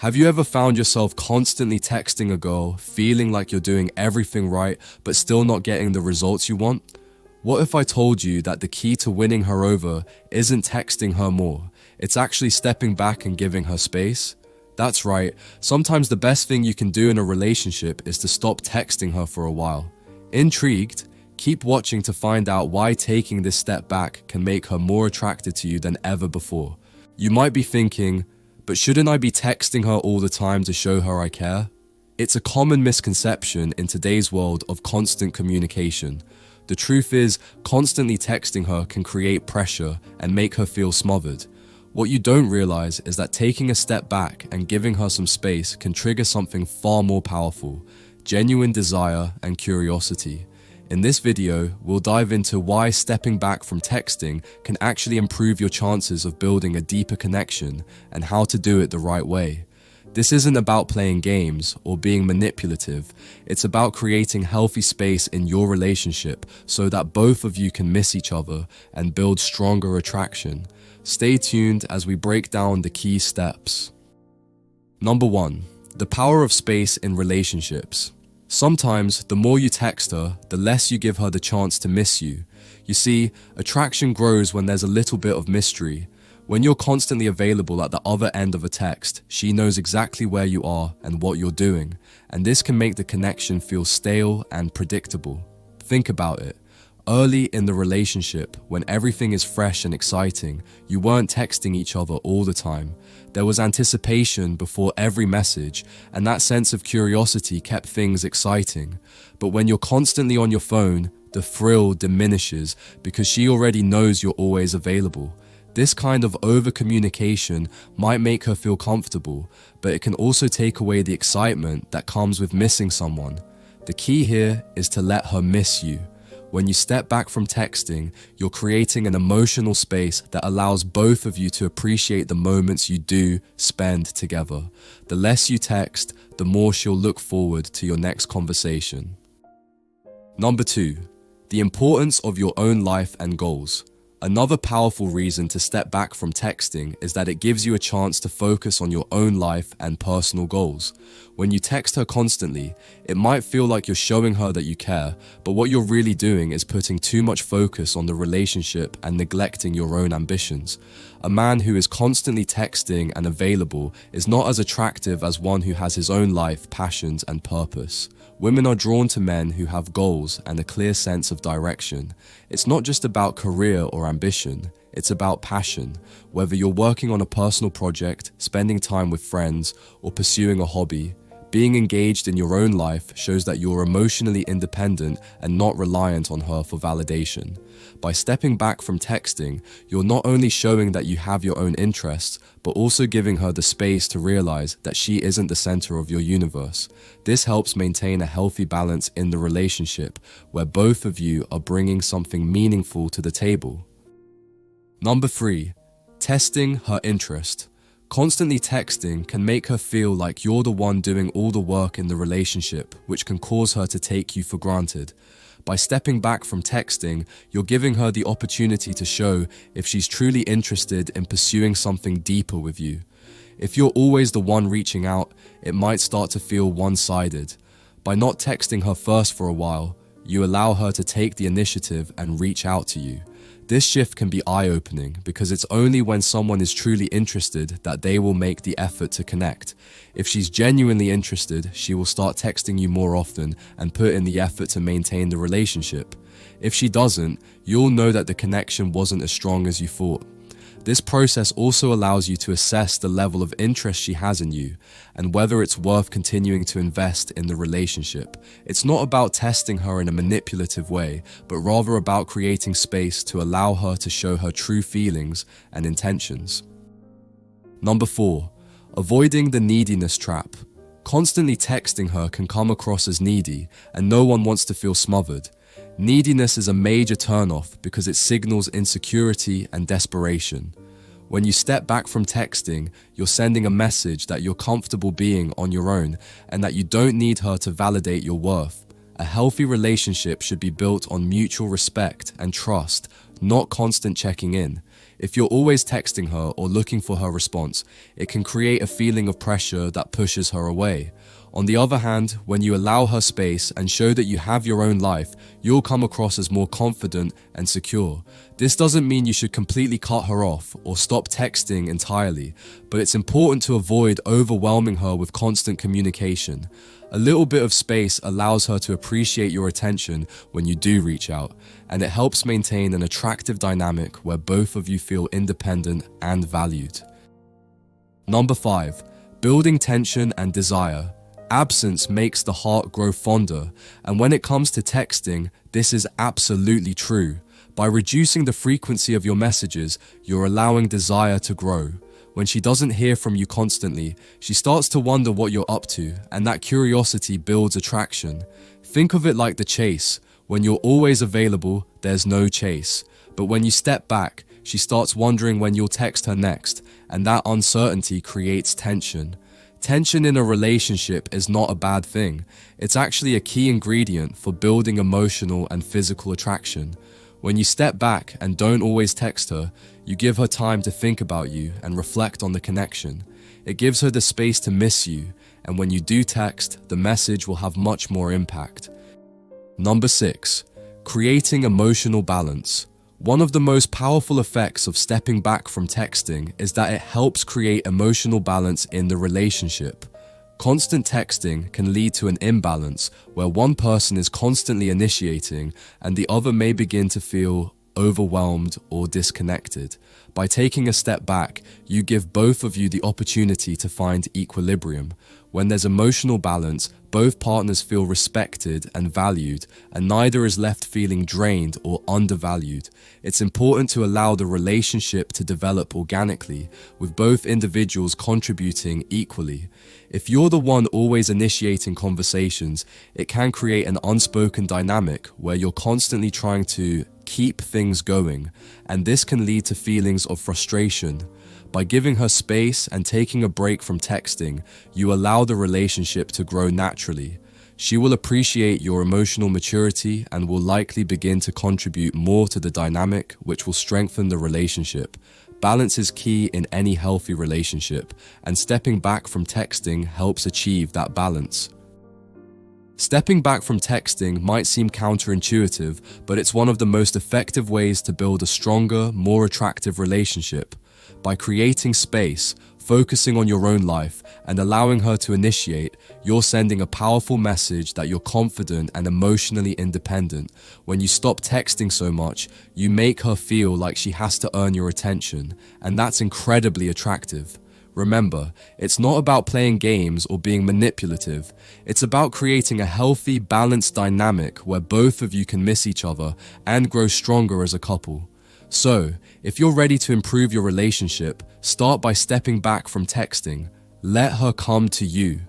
Have you ever found yourself constantly texting a girl, feeling like you're doing everything right, but still not getting the results you want? What if I told you that the key to winning her over isn't texting her more, it's actually stepping back and giving her space? That's right, sometimes the best thing you can do in a relationship is to stop texting her for a while. Intrigued? Keep watching to find out why taking this step back can make her more attracted to you than ever before. You might be thinking, but shouldn't I be texting her all the time to show her I care? It's a common misconception in today's world of constant communication. The truth is, constantly texting her can create pressure and make her feel smothered. What you don't realize is that taking a step back and giving her some space can trigger something far more powerful: genuine desire and curiosity. In this video, we'll dive into why stepping back from texting can actually improve your chances of building a deeper connection and how to do it the right way. This isn't about playing games or being manipulative. It's about creating healthy space in your relationship so that both of you can miss each other and build stronger attraction. Stay tuned as we break down the key steps. Number 1. The power of space in relationships. Sometimes, the more you text her, the less you give her the chance to miss you. You see, attraction grows when there's a little bit of mystery. When you're constantly available at the other end of a text, she knows exactly where you are and what you're doing, and this can make the connection feel stale and predictable. Think about it. Early in the relationship, when everything is fresh and exciting, you weren't texting each other all the time. There was anticipation before every message, and that sense of curiosity kept things exciting. But when you're constantly on your phone, the thrill diminishes because she already knows you're always available. This kind of over-communication might make her feel comfortable, but it can also take away the excitement that comes with missing someone. The key here is to let her miss you. When you step back from texting, you're creating an emotional space that allows both of you to appreciate the moments you do spend together. The less you text, the more she'll look forward to your next conversation. Number 2. The importance of your own life and goals. Another powerful reason to step back from texting is that it gives you a chance to focus on your own life and personal goals. When you text her constantly, it might feel like you're showing her that you care, but what you're really doing is putting too much focus on the relationship and neglecting your own ambitions. A man who is constantly texting and available is not as attractive as one who has his own life, passions, and purpose. Women are drawn to men who have goals and a clear sense of direction. It's not just about career or ambition, it's about passion. Whether you're working on a personal project, spending time with friends, or pursuing a hobby, being engaged in your own life shows that you're emotionally independent and not reliant on her for validation. By stepping back from texting, you're not only showing that you have your own interests, but also giving her the space to realize that she isn't the center of your universe. This helps maintain a healthy balance in the relationship, where both of you are bringing something meaningful to the table. Number 3. Testing her interest. Constantly texting can make her feel like you're the one doing all the work in the relationship, which can cause her to take you for granted. By stepping back from texting, you're giving her the opportunity to show if she's truly interested in pursuing something deeper with you. If you're always the one reaching out, it might start to feel one-sided. By not texting her first for a while, you allow her to take the initiative and reach out to you. This shift can be eye-opening because it's only when someone is truly interested that they will make the effort to connect. If she's genuinely interested, she will start texting you more often and put in the effort to maintain the relationship. If she doesn't, you'll know that the connection wasn't as strong as you thought. This process also allows you to assess the level of interest she has in you and whether it's worth continuing to invest in the relationship. It's not about testing her in a manipulative way, but rather about creating space to allow her to show her true feelings and intentions. Number 4. Avoiding the neediness trap. Constantly texting her can come across as needy, and no one wants to feel smothered. Neediness is a major turnoff because it signals insecurity and desperation. When you step back from texting, you're sending a message that you're comfortable being on your own and that you don't need her to validate your worth. A healthy relationship should be built on mutual respect and trust, not constant checking in. If you're always texting her or looking for her response, it can create a feeling of pressure that pushes her away. On the other hand, when you allow her space and show that you have your own life, you'll come across as more confident and secure. This doesn't mean you should completely cut her off or stop texting entirely, but it's important to avoid overwhelming her with constant communication. A little bit of space allows her to appreciate your attention when you do reach out, and it helps maintain an attractive dynamic where both of you feel independent and valued. Number 5. Building tension and desire. Absence makes the heart grow fonder, and when it comes to texting, this is absolutely true. By reducing the frequency of your messages, you're allowing desire to grow. When she doesn't hear from you constantly, she starts to wonder what you're up to, and that curiosity builds attraction. Think of it like the chase. When you're always available, there's no chase. But when you step back, she starts wondering when you'll text her next, and that uncertainty creates tension. Tension in a relationship is not a bad thing. It's actually a key ingredient for building emotional and physical attraction. When you step back and don't always text her, you give her time to think about you and reflect on the connection. It gives her the space to miss you, and when you do text, the message will have much more impact. Number 6. Creating emotional balance. One of the most powerful effects of stepping back from texting is that it helps create emotional balance in the relationship. Constant texting can lead to an imbalance where one person is constantly initiating and the other may begin to feel overwhelmed or disconnected. By taking a step back, you give both of you the opportunity to find equilibrium. When there's emotional balance, both partners feel respected and valued, and neither is left feeling drained or undervalued. It's important to allow the relationship to develop organically, with both individuals contributing equally. If you're the one always initiating conversations, it can create an unspoken dynamic where you're constantly trying to keep things going, and this can lead to feelings of frustration. By giving her space and taking a break from texting, you allow the relationship to grow naturally. She will appreciate your emotional maturity and will likely begin to contribute more to the dynamic, which will strengthen the relationship. Balance is key in any healthy relationship, and stepping back from texting helps achieve that balance. Stepping back from texting might seem counterintuitive, but it's one of the most effective ways to build a stronger, more attractive relationship. By creating space, focusing on your own life, and allowing her to initiate, you're sending a powerful message that you're confident and emotionally independent. When you stop texting so much, you make her feel like she has to earn your attention, and that's incredibly attractive. Remember, it's not about playing games or being manipulative. It's about creating a healthy, balanced dynamic where both of you can miss each other and grow stronger as a couple. So, if you're ready to improve your relationship, start by stepping back from texting. Let her come to you.